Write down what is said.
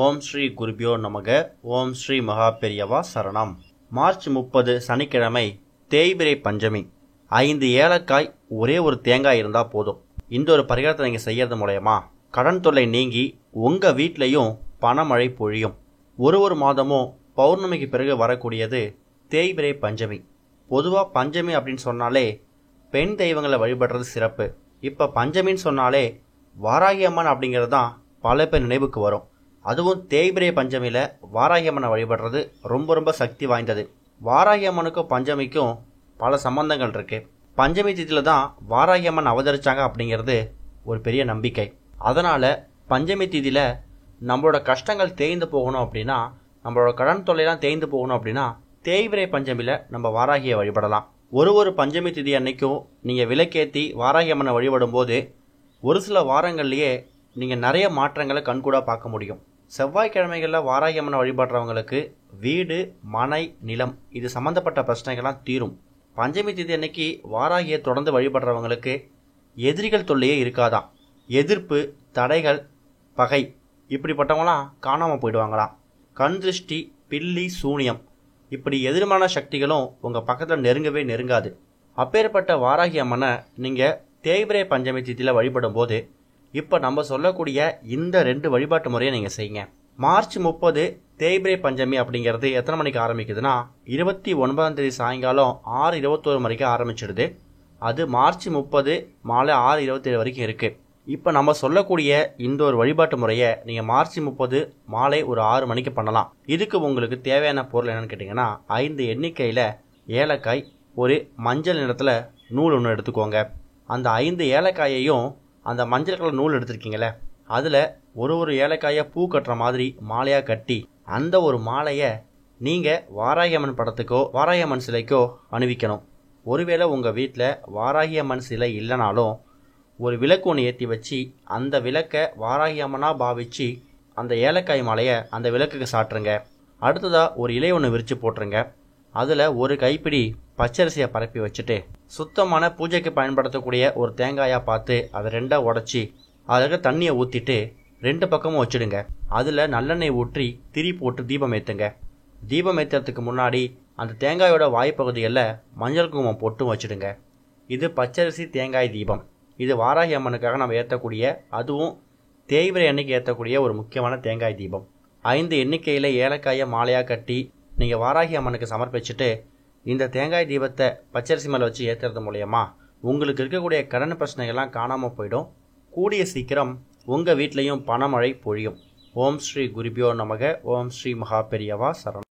ஓம் ஸ்ரீ குருபியோ நமக. ஓம் ஸ்ரீ மகா பெரியவா சரணம். மார்ச் 30 சனிக்கிழமை தேய்பிரை பஞ்சமி. 5 ஏலக்காய் ஒரே ஒரு தேங்காய் இருந்தால் போதும். இந்த ஒரு பரிகாரத்தை நீங்கள் செய்யறது மூலயமா கடன் தொல்லை நீங்கி உங்கள் வீட்லேயும் பணமழை பொழியும். ஒரு மாதமும் பௌர்ணமிக்கு பிறகு வரக்கூடியது தேய்பிரை பஞ்சமி. பொதுவாக பஞ்சமி அப்படின்னு சொன்னாலே பெண் தெய்வங்களை வழிபடுறது சிறப்பு. இப்போ பஞ்சமின்னு சொன்னாலே வாராகி அம்மன் அப்படிங்கிறது தான் பல பேர் நினைவுக்கு வரும். அதுவும் தேய்பிரை பஞ்சமியில் வாராகி அம்மனை வழிபடுறது ரொம்ப சக்தி வாய்ந்தது. வாராகி அம்மனுக்கும் பஞ்சமிக்கும் பல சம்பந்தங்கள் இருக்கு. பஞ்சமி திதியில் தான் வாராகி அம்மன் அவதரிச்சாங்க அப்படிங்கிறது ஒரு பெரிய நம்பிக்கை. அதனால் பஞ்சமி திதியில் நம்மளோட கஷ்டங்கள் தேய்ந்து போகணும் அப்படின்னா, நம்மளோட கடன் தொல்லைலாம் தேய்ந்து போகணும் அப்படின்னா தேய்பிரை பஞ்சமியில் நம்ம வாராகியை வழிபடலாம். ஒரு பஞ்சமி திதி அன்னைக்கும் நீங்கள் விளக்கேற்றி வாராகி அம்மனை வழிபடும் போது ஒரு சில வாரங்கள்லேயே நீங்கள் நிறைய மாற்றங்களை கண்கூடாக பார்க்க முடியும். செவ்வாய்க்கிழமைகளில் வாராகி அம்மனை வழிபடுறவங்களுக்கு வீடு, மனை, நிலம் இது சம்மந்தப்பட்ட பிரச்சனைகள்லாம் தீரும். பஞ்சமி திதி அன்னைக்கு வாராகியை தொடர்ந்து வழிபடுறவங்களுக்கு எதிரிகள் தொல்லையே இருக்காதான். எதிர்ப்பு, தடைகள், பகை இப்படிப்பட்டவங்களாம் காணாமல் போயிடுவாங்களாம். கண் திருஷ்டி, பில்லி, சூனியம் இப்படி எதிர்மான சக்திகளும் உங்கள் பக்கத்தில் நெருங்கவே நெருங்காது. அப்பேற்பட்ட வாராகி அம்மனை நீங்கள் தேய்பிரை பஞ்சமி திதியில் வழிபடும் போது இப்போ நம்ம சொல்லக்கூடிய இந்த 2 வழிபாட்டு முறையை நீங்கள் செய்யுங்க. மார்ச் 30 தேய்பிரை பஞ்சமி அப்படிங்கிறது எத்தனை மணிக்கு ஆரம்பிக்குதுன்னா 29ஆம் தேதி சாயங்காலம் 6:21 மணிக்கு ஆரம்பிச்சிடுது. அது மார்ச் 30 மாலை 6:27 வரைக்கும் இருக்குது. இப்போ நம்ம சொல்லக்கூடிய இந்த ஒரு வழிபாட்டு முறையை நீங்கள் மார்ச் 30 மாலை ஒரு 6 மணிக்கு பண்ணலாம். இதுக்கு உங்களுக்கு தேவையான பொருள் என்னன்னு கேட்டிங்கன்னா 5 எண்ணிக்கையில் ஏலக்காய், ஒரு மஞ்சள் நிறத்தில் நூல் ஒன்று எடுத்துக்கோங்க. அந்த 5 ஏலக்காயையும் அந்த மஞ்சள் கலர் நூல் எடுத்துருக்கீங்களே அதில் ஒரு ஏலக்காயை பூ கட்டுற மாதிரி மாலையாக கட்டி அந்த ஒரு மாலையை நீங்கள் வாராகி அம்மன் படத்துக்கோ வாராகி அம்மன் சிலைக்கோ அணிவிக்கணும். ஒருவேளை உங்கள் வீட்டில் வாராகி அம்மன் சிலை இல்லைனாலும் ஒரு விளக்கு ஒன்று ஏற்றி வச்சு அந்த விளக்கை வாராகி அம்மனாக பாவிச்சு அந்த ஏலக்காய் மாலையை அந்த விளக்குக்கு சாட்டுருங்க. அடுத்ததாக ஒரு இலை ஒன்று விரித்து போட்டுருங்க. அதில் ஒரு கைப்பிடி பச்சரிசியை பரப்பி வச்சுட்டு சுத்தமான பூஜைக்கு பயன்படுத்தக்கூடிய ஒரு தேங்காயாக பார்த்து அதை 2ஆ உடச்சி அதில் தண்ணியை ஊற்றிட்டு 2 பக்கமும் வச்சுடுங்க. அதில் நல்லெண்ணெய் ஊற்றி திரி போட்டு தீபம் ஏற்றுங்க. தீபம் ஏற்றுறதுக்கு முன்னாடி அந்த தேங்காயோட வாய்ப்பகுதிகளில் மஞ்சள் குங்குமம் போட்டும் வச்சுடுங்க. இது பச்சரிசி தேங்காய் தீபம். இது வாராகி அம்மனுக்காக நம்ம ஏற்றக்கூடிய, அதுவும் தேய்பிரை அன்னைக்கு ஏற்றக்கூடிய ஒரு முக்கியமான தேங்காய் தீபம். 5 எண்ணிக்கையில் ஏலக்காயை மாலையாக கட்டி நீங்கள் வாராகி அம்மனுக்கு சமர்ப்பிச்சுட்டு இந்த தேங்காய் தீபத்தை பச்சரிசி மேலே வச்சு ஏற்றுறது மூலயமா உங்களுக்கு இருக்கக்கூடிய கடன் பிரச்சனைகள்லாம் காணாமல் போயிடும். கூடிய சீக்கிரம் உங்கள் வீட்லேயும் பணமழை பொழியும். ஓம் ஸ்ரீ குருபியோ நமக. ஓம் ஸ்ரீ மகா பெரியவா சரணம்.